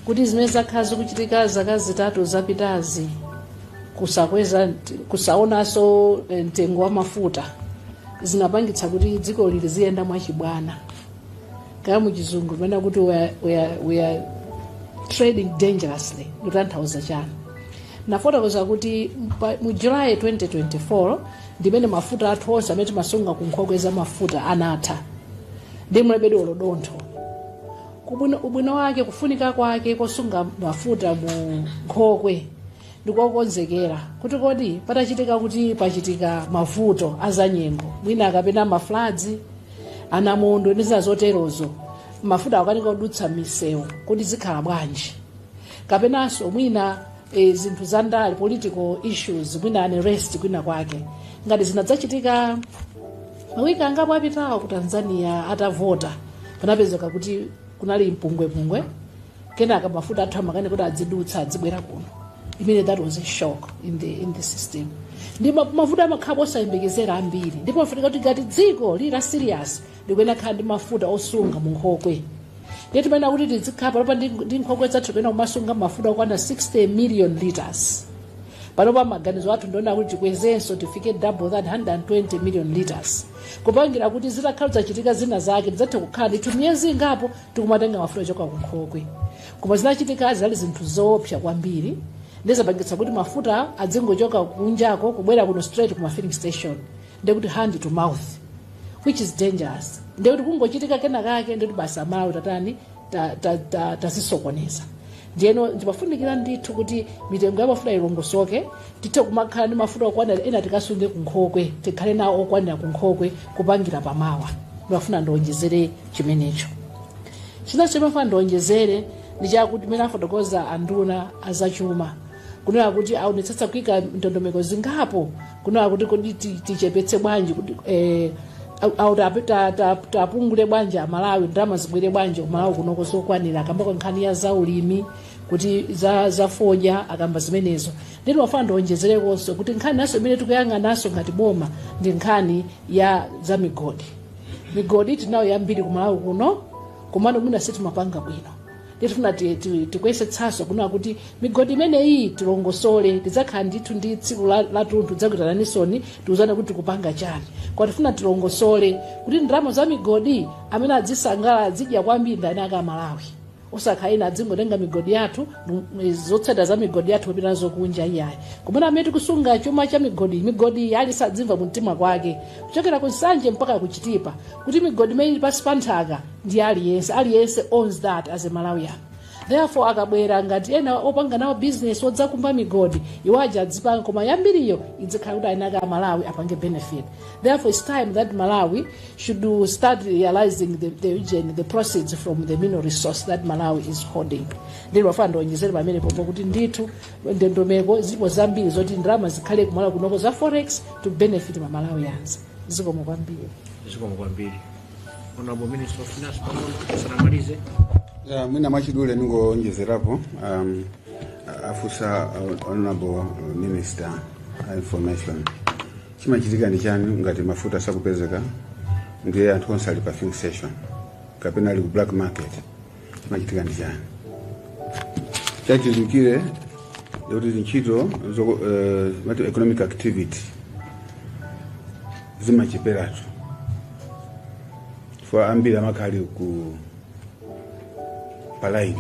kuti zimene zakhala zikuchitika zaka zitatu zapitazi kusaonanso mtengo wa mafuta zinapangitsa kuti dziko lili ziyenda mwachibwana kaya muchizungu pamene kuti we are trading dangerously kutanthauza chani nafotokoza kuti mu July 2024 ndimene mafuta athu onse amene timasunga ku nkhokwe za mafuta anatha ndi mlebedi olodontho ubwino wake kufunika kwake kosunga mafuta mu nkhokwe ndikokonzekera kuti kodi patachitika kuti pachitika mavuto azanyengo mwina akapena mafladzi anamondo ndi zazoterozo mafuta akanika kudutsa misewu kuti zikhala bwanji kapenanso mwina zinthu zandale political issues mwina unrest kwina kwake ngati zinadzachitika mawiki angapo apitawo ku Tanzania atavota panapezeka kuti kunali mpungwepungwe kenaka mafuta athu amakane kuti adzidutsa adzibwera kuno imene that was a shock in the system ndipo mafuta amakhala osayembekezera ambiri ndipo afunika kuti ngati dziko lili serious likuyena khala ndi mafuta osunga mu nkhokwe ndeti pena kuti tizikhala palopa ndi nkhokwe zathu pena kumasunga mafuta okwana 60 million liters panopa maganizo athu ndiona kuti tikwezenso tifike double that 120 million liters kupangira kuti zitakhala zachitika zina zake tidzathe kukhala ndithu miyezi ingapo tikumatenga mafuta choka kunkhokwe koma zinachitika zali zinthu zoopsa kwambiri ndizapangitsa kuti mafuta adzingochoka kunjako kubwera kuno straight kuma filling station ndekuti hand to mouth which is dangerous ndekuti kungochitika kenakake ndekuti basa Malawi tatani tazisokoneza ndiyeno ndipafunikira ndithu kuti mitengo ya mafuta ilongosoke tithe kumakhala ndi mafuta okwanira ena tikasunge kunkhokwe tikhale nawo okwanira kunkhokwe kupangira pamawa ndimafuna ndionjezere chimenecho china chimafuna ndionjezere ndi chakuti mene afotokoza anduna azachuma kunena kuti aonetsetsa kuyika ndondomeko zingapo kunena kuti kodi tichepetse bwanji kuti tapungule bwanji Malawi ndalama zibwere bwanji Malawi kunoko zokwanira akamba nkhani ya zaulimi kuti za foja akamba zimenezo ndino wafana ndionjezerekonso kuti nkhani naso imene tikuyanga naso ngati boma ndi nkhani ya za migodi tinayo yambiri ku Malawi kuno komano mwina siti mapanga bwino ndifuna tikuyesetsaso kunena kuti migodi imeneyi tilongosole tidzakhala ndithu ndi tsiku la tunthu dzakuitana nisoni tiuzane kuti tikupanga chani kwa tifuna tilongosole kuti ndalama za migodi amene adzisangala adzidya kwambiri ndani aka Malawi osakhaina adzingotenga migodi yathu zotsata za migodi yathu popita nazo kunja iyayi komana amene tikusunga chuma cha migodi yali sadzimva mumtima kwake kuchokera ku Nsanje mpaka ku Chitipa kuti migodi imene pasi pa nthaka ndi aliyense owns that as a Malawian. Therefore akabwera ngati ena opanga nawo business odzakumba migodi iwaja adzipanga koma yambiriyo idzikhala kuti ayinaka Malawi apange benefit. Therefore it's time that Malawi should start realizing the proceeds from the mineral resource that Malawi is holding. Ndilo wafana ndonjezera pamene popo kuti ndithu ndondomeko zilipo zambiri zoti ndalama zikhale ku Malawi kunoko za forex to benefit ma Malawians. Zikomo kwambiri. Honorable Minister of Finance sanamalize. Mwina machidule ningoonjezerapo afusa Honorable Minister information chimachitika ndi chani ngati mafuta sakupezeka ndiye anthu onse ali pa filling station kapena ali ku black market chimachitika ndi chani chachizikire kuti ntchito economic activity zimachiperatu for ambiri amakhali ku palai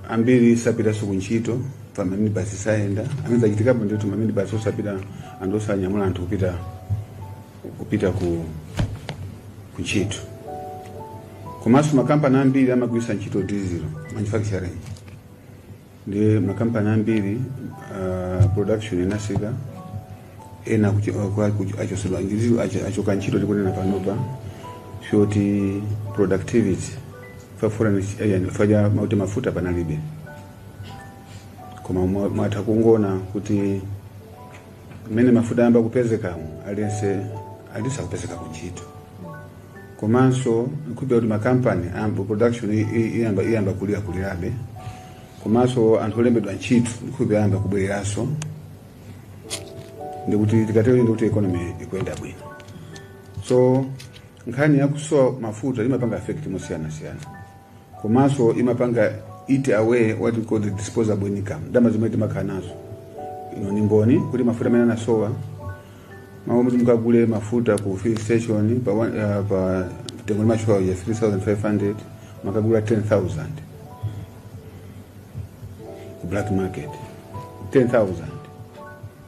ambiri sapita sukunchito pamene basi saenda anza chitikapo ndio tumamene basi osapita andosa nyamula anthu kupita ku nchito komanso makampani ambiri amagwisa nchito diesel manufacturing ndi makampani ambiri production inasika ena achoseba ngizio achoka nchito tikunena panopa shoti productivity faja mauti mafuta panalibe koma mwatha kungona kuti mene mafuta yamba kupezeka alisa kupezeka kunchito komanso nkubya kuti makampani ambo production iyamba kulirabe komanso anthu olembedwa nchito nkubya yamba kubwereraso ndikuti tikatero ndikuti economy ikwenda bwino so nkhani yakusowa mafuta imapanga effect mosiyana komanso imapanga eat away what we call the disposable income ndama zimene timakhala nazo ino ni mboni kuti mafuta amene anasowa maomwe mukagule mafuta ku filling station pa tengo macho ya 3500 makagula 10000 ku black market 10000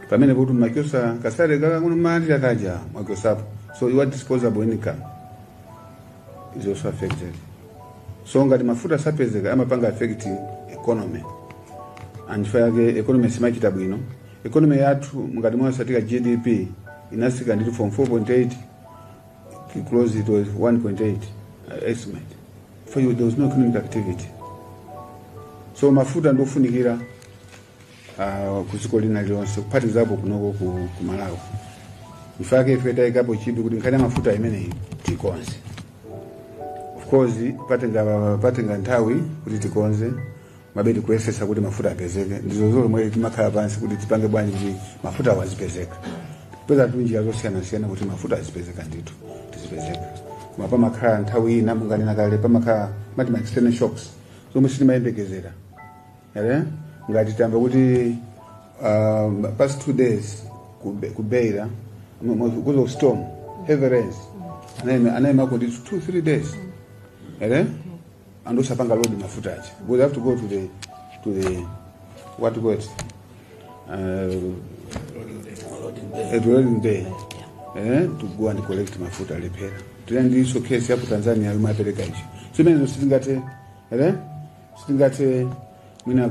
pamene kuti makyosa kasale kaka kuno mali akaja makyosapo so your disposable income is also affected. So ngati mafuta sapezeka amapanga affect economy and fayake economy simachita bwino economy yathu ngati mwasatika GDP inasika ndito from 4.8 close to 1.8 estimate for you there was no economic activity so mafuta ndofunikira kuziko lina lonse kupati zapo kunoko ku Malawi ifake ifeta ikapo chipi kuti nkhani mafuta imene tikonze of course patenga nthawi kuti tikonze mabedi kuesesa kuti mafuta apezeke ndizo zomwe timakhala pansi kuti tipange bwanji kuti mafuta wazipezeka peza tunjira zosiyana kuti mafuta azipezeka ndithu tizipezeka koma pamakhala nthawi ina mungani nakale pamakhala mati external shocks zomwe sitimayembekezera ngati tamba kuti past 2 days kubeira because of storm, heavy rains. Anaima kwa 2-3 days. And also panga load mafuta aje. We have to go to the what you call it? Loading bay. To go and collect mafuta repair. Then this case hapo Tanzania imapeleka hicho. So mimi sitingate mina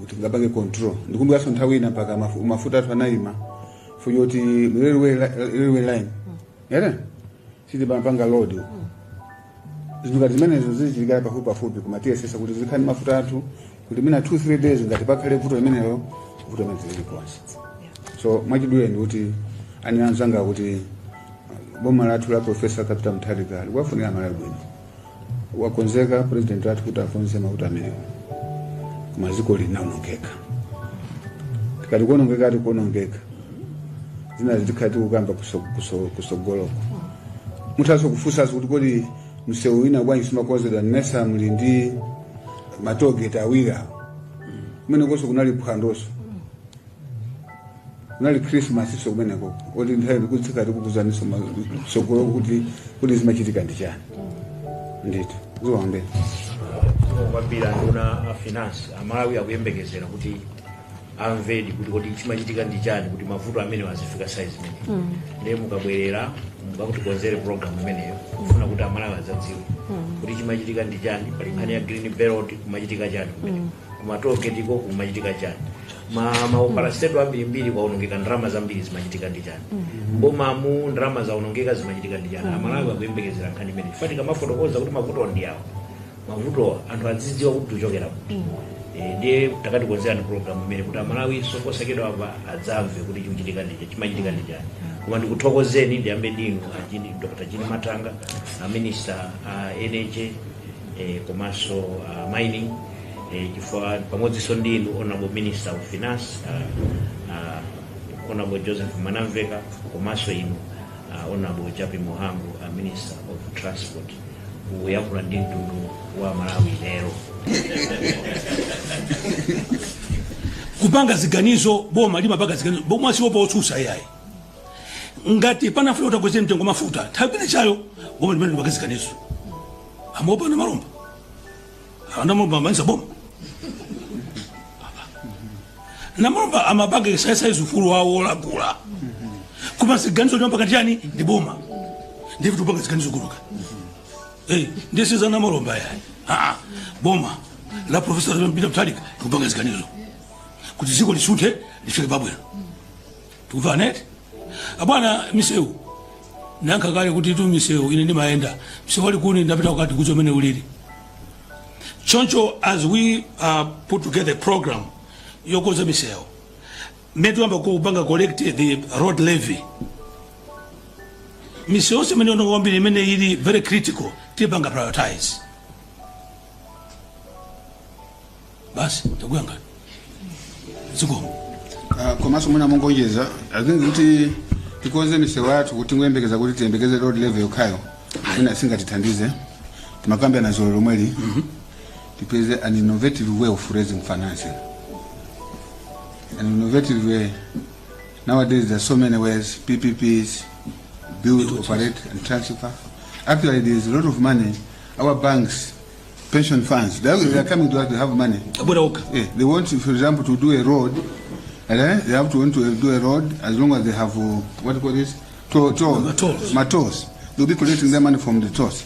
tingabange control. Ndikumbuka so ntawina paka mafuta twanaima. Fuyoti railway line. Sidi banga load. Zingazimene zizijigala pafupi kumatia sasa kuti zikani mafuta atu kuti mina 2-3 days ngati pakale vuto imeneyo vuto imene kwanza. So mwachidule ndi kuti anianzanga kuti boma latu la Professor Captain Mutharika wafunika mala bwino. Wakonzeka president watu kuti afonse mafuta ameneyo. Kumaziko linaonongeka. Tikati kuonongeka. Zina zikati kukamba kusogoloko. Mutaso kufusa kuti kodi msewina bwanyi sima koze da nesa mlindi matogeta awira. Mene koso kunali phandoso. Kunali Christmas so kumene koko. Odi nthawi kutsika tikukuzaniso sogolo kuti zimachitika ndichani. Ndito. Ziwambe. Kwambira nduna finance Malawi akuyembekezera kuti amvedi kuti chimachitika ndichani kuti mavuto amene wazifika size imene. Ndiye mukabwerera mukutikonzere program imeneyo kufuna kuti Malawi azadziwe kuti chimachitika ndichani pali nkhani ya green belt kumachitika chani kumatoke tiko kumachitika chani maoperasteto ambiri kwaonongeka ndalama zambiri zimachitika ndichani bomamu ndalama zaonongeka zimachitika ndichani Malawi akuyembekezera nkhani imene fatika mafotokoza kuti mavuto ndiyawo mavuto anthu azidziwa kuti tuchokera kuti ndiye takatikonzera ndi program imene kuti Malawi sokosekedwa apa adzamve kuti chimachitika ndichani kuma ndikuthokozeni ndiyambe ndinu Dr. Jini Matanga Minister Energy komanso mining chifukwa pamodzinso ndinu Honorable Minister of Finance Honorable Joseph Manamveka komanso inu Honorable Japi Mohangu Minister of Transport kuyankhula ndi mtundu wa Malawi lero. Kupanga ziganizo boma limapanga ziganizo boma siwopa otsusa yayi. Ngati panafuna utakweze mtengo mafuta tabine chayo boma limene limaziganizo. Amopa na maromba. Ana maromba manza boma. Na maromba amapanga sasa izufuru wao la kula. Kuma ziganizo limapanga njani ndi boma. Ndivyo tupanga ziganizo kuruka. Ndiye za na maromba yayi. Boma la Professor Mutharika kupanga ziganizo. Kuti ziko lisute lifike babwera. Tukuvanete? Abana miseu. Nanka kale kuti tu miseu ine ndimaenda. Miseu ali kuni ndapita wakati kuzo mene ulili. Choncho as we put together a program yokoza miseu. Metu amba kupanga collect the road levy. Miseu semene onongombi mene ili very critical. Tibanga prioritize. Basi takuyanga. Zuko. Komanso muna mongojeza azingi kuti tikoze mise watu kuti nguyembekeza kuti tembekeze road level yokayo. Mina singa titandize. Timakambe na zolo mweli. Tipeze an innovative way of raising financing. An innovative way. Nowadays there are so many ways, PPPs, build, operate and transfer. Actually there is a lot of money. Our banks, pension funds, they are coming to us to have money. Yeah, they want, for example, to do a road. They have to want to do a road as long as they have what do you call this? Tolls. They'll be collecting their money from the tolls.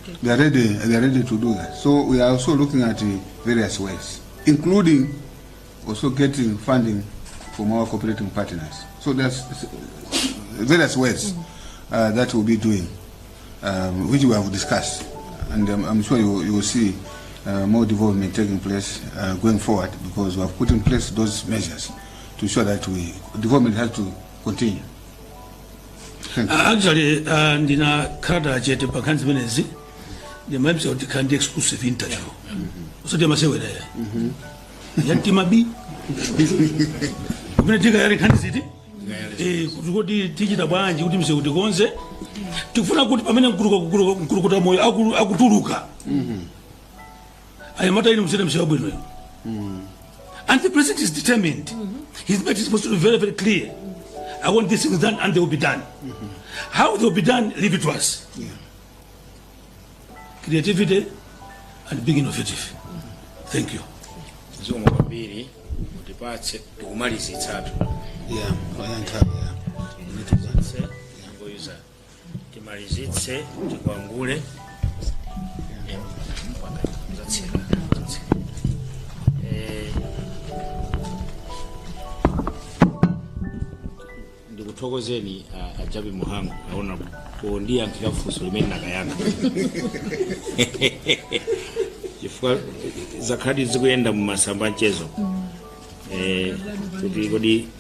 Okay. They are ready to do that. So we are also looking at various ways, including also getting funding from our cooperating partners. So there's various ways that we'll be doing, which we have discussed. And I'm sure you will see more development taking place going forward, because we have put in place those measures to ensure that development has to continue. Actually, ndina kada jete pakanzi menezi, the members of the candy exclusive interview. So they must say whether yanti mabi. Kuna tika yari kandi ziti. Kutugodi tiki tabanji kuti mse utikonze. Tikufuna kuti pamene nkurukuta moyo akutuluka. Aya mata ini msere mse wabwino. And the president is determined. His message is supposed to be very, very clear. I want these things done, and they will be done. How they will be done, leave it to us. Creativity and being innovative. Thank you. Zoma kwambiri mutipatse tikumalizitsatu. Ngoiza timalizitse tikwangule. Ndikuthokozeni Ajabi Muhangu naona kuondia nkikafuso limeni nakayana. Chifukwa zakadi zikuyenda mu masamba mchezo. Kuti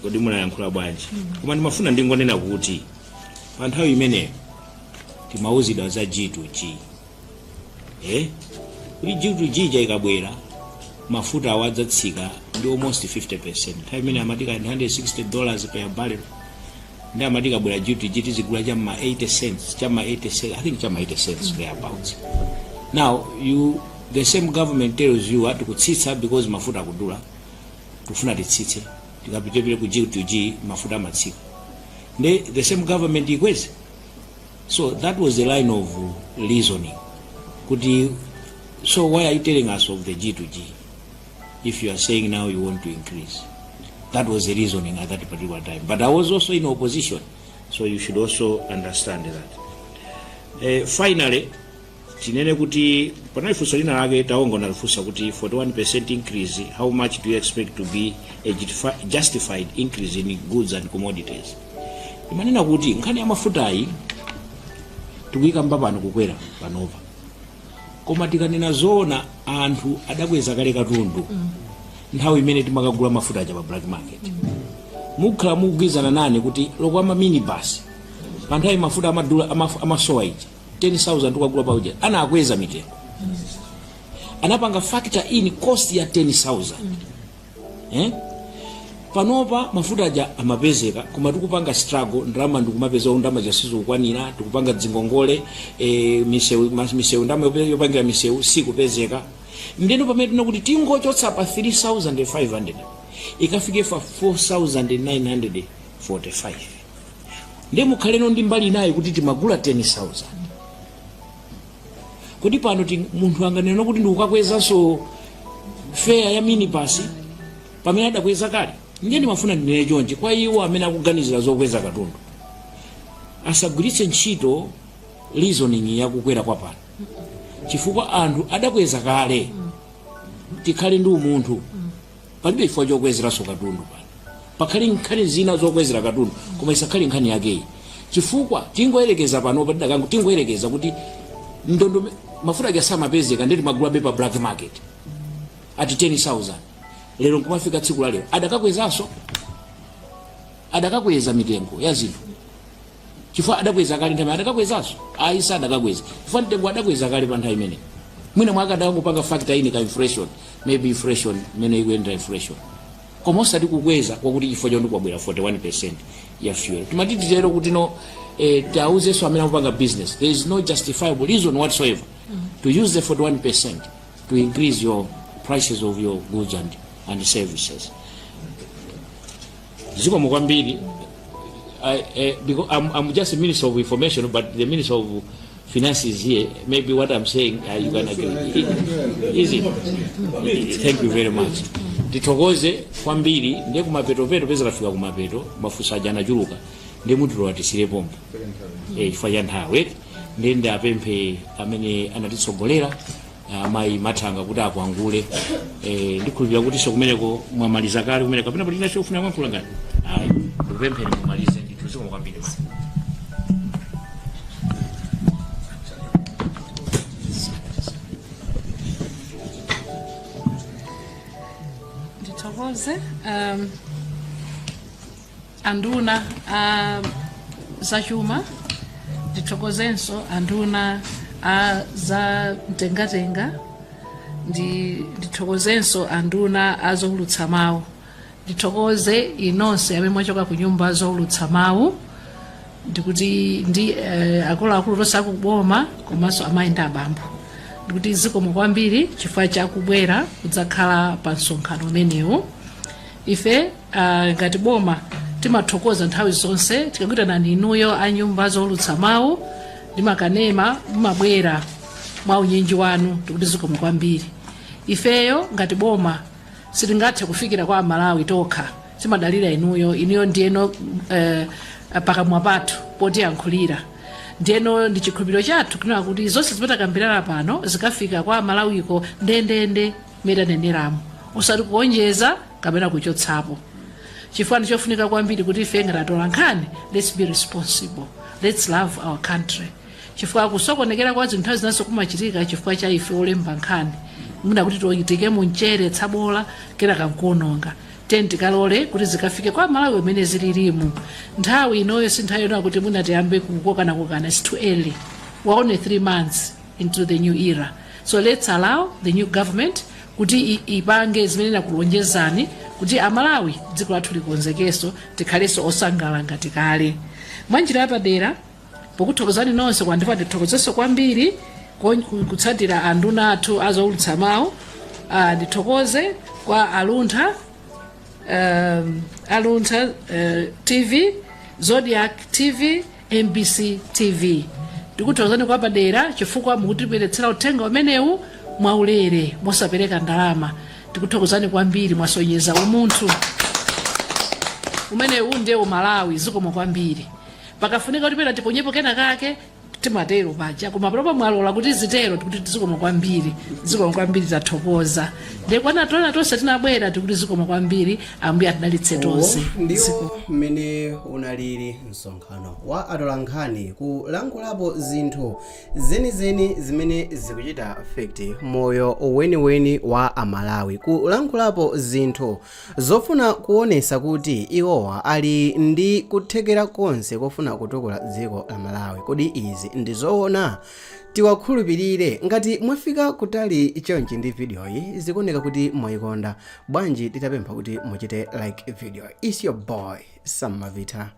kodi munayankhula bwanji. Koma ndimafuna ndingonena kuti pa nthawi imeneyo timauzidwa za G2G. Kuti G2G ikabwera mafuta awadzatsika ndi almost 50%. Nthawi imene amatika $160 per barrel. Ndi amatika bwera G2G tizigula chama 80 cents, chama 80 cents, I think chama 80 cents thereabouts. Now the same government tells you what to kutsitsa because mafuta akudula. Tufuna titsitse tikapitepile ku G2G mafuta matsika. The same government ikweze. So that was the line of reasoning. So why are you telling us of the G2G if you are saying now you want to increase? That was the reasoning at that particular time. But I was also in opposition, so you should also understand that. Finally, tinene kuti panali funso lina lake taongo nalifunsa kuti 41% increase, how much do you expect to be a justified increase in goods and commodities? Imanena kuti nkhani ya mafuta ayi tukuyika mbapano kukwera panopa. Koma tikanena zona anthu adakweza kale katundu. Nthawi imene timakagula mafuta aja pa black market. Mukhala mukugwizana nane kuti loko ama minibus pa nthawi mafuta amadula amasowa iji 10,000 tukagula pa uja ana akweza mitengo. Anapanga factor in cost ya 10,000. Panopa mafuta aja amapezeka koma tikupanga struggle ndalama ndikumapeza ndalama zasizo kukwanira tikupanga dzingongole misewu ndalama yopangira misewu sikupezeka. Ndeno pamene tinakuti tingochotsa pa 3,500 ikafike fa 4,945. Nde mukhaleno ndi mbali naye kuti timagula 10,000. Kuti pano munthu anganena kuti ndikukakwezanso fare ya minibus pamene adakweza kale. Ndiye ndimafuna ndinene chonchi kwa iwo amene akuganizira zokweza katundu. Asagwiritse ntchito reasoning yakukwera kwa pano. Chifukwa anthu adakweza kale. Tikhale ndi umunthu. Palibe chifukwa chokwezeraso katundu pano. Pakhale nkhani zina zokwezera katundu koma isakhale nkhani yake. Chifukwa tingoyerekeza pano padakangu tingoyerekeza kuti ndondo mafuta asamapezeka ndeti magula bepa black market ati 10,000. Lero kumafika tsiku la lero adakakwezaso adakakweza mitengo ya zinthu. Chifukwa adakweza kale nthawi adakakwezaso aisa adakakweza. Chifukwa mtengo adakweza kale pa nthawi imene. Mwina mwaka adakupanga factor in ka inflation, maybe inflation mene ikuenda inflation. Koma osati kukweza kwakuti chifukwa chondu kwabwera 41% ya fuel. Timatiti lero kuti no tauze so amene akupanga business. There is no justifiable reason whatsoever to use the 41% to increase your prices of your goods and services. Ziko mkwambiri because I'm just a Minister of Information, but the Minister of Finance is here. Maybe what I'm saying you can agree. Is it? Thank you very much. Titokoze kwambiri ndiye kumapeto peza kafika kumapeto mafusa jana juluka ndiye mutu rowatisire pompo. Ifanya nthawe ndende apemphe amene anatitsogolera mai matanga kuti akwangule ndikhulupirira kuti sokumeneko mwamaliza kale kumeneko kapena kuti nacho ufuna mwankula ngani ayi ndipemphe mumalize ndituziko kwambiri mani. Ndithokoze anduna zachuma, ndithokozenso anduna za mtengatenga, ndithokozenso anduna azoulutsa mawu, ndithokoze inonse amene mwachoka ku nyumba zoulutsa mawu, ndikuti ndi akuluakulu tonse akuboma komanso amayi ndi abambo, ndikuti zikomo kwambiri chifukwa chakubwera kudzakhala pa msonkhano umenewu. ife ngati boma timathokoza nthawi zonse tikakutana ninuyo a nyumba zolutsa mawu ndimakanema mumabwera mwa unyinji wanu tikuti zikomo kwambiri. Ifeyo ngati boma sitingathe kufikira kwa Malawi tokha, timadalira inuyo ndiyeno pakamwa pathu potiyankhulira. Ndiyeno ndi chikhulupiriro chathu kunena kuti zonse zimatakambirana pano zikafika kwa Malawiko ndendende metaneneramu usati kuonjeza kapena kuchotsapo. Chifukwa ndichofunika kwambiri kuti ife ngati atolankhani, let's be responsible, let's love our country. Chifukwa kusokonekera kwa zinthu nthawi zinaso kumachitika chifukwa cha ife olemba nkhani muna kuti toyitike munchere tsabola kera kankuononga tikalole kuti zikafike kwa Malawi umene zililimu. Nthawi inoyo si nthawi yona kuti muna tiyambe kukokana it's too early. We're only 3 months into the new era, so let's allow the new government kuti ipange zimene nakulonjezani kuti Amalawi dziko lathu likonzekeso tikhalenso osangala ngati kale. Mwanjira yapadera pokuthokozani nonse kwandipa ndithokozeso kwambiri kutsatira anduna athu azolutsa mawu. Ndithokoze kwa Aluntha TV, Zodiac TV, MBC TV. Ndikuthokozani kwa padera chifukwa mukutipeletsera uthenga umenewu mwaulere mosapereka ndalama. Ndikuthokozani kwambiri mwasonyeza umunthu umenewu ndiye Malawi zikomo kwambiri. Pakafunika kuti pena tiponyepo kena kake timatero paja koma panopa mwalola kuti zitero tikuti zikomo kwambiri tathokoza. Ndekwana tona tonse tinabwera tikuti zikomo kwambiri ambuye atidalitse tonse. Ndiwo mmene unalili msonkhano wa atolankhani kulankhulapo zinthu zenizeni zimene zikuchita effect moyo weniweni wa Amalawi, kulankhulapo zinthu zofuna kuonesa kuti iwowa ali ndi kuthekera konse kofuna kutukula dziko la Malawi. Kodi izi ndizoona? Tiwakhulupirire. Ngati mwafika kutali chonchi ndi video iyi zikuoneka kuti mwayikonda, bwanji titapempha kuti muchite like video. It's your boy Sam Mavita.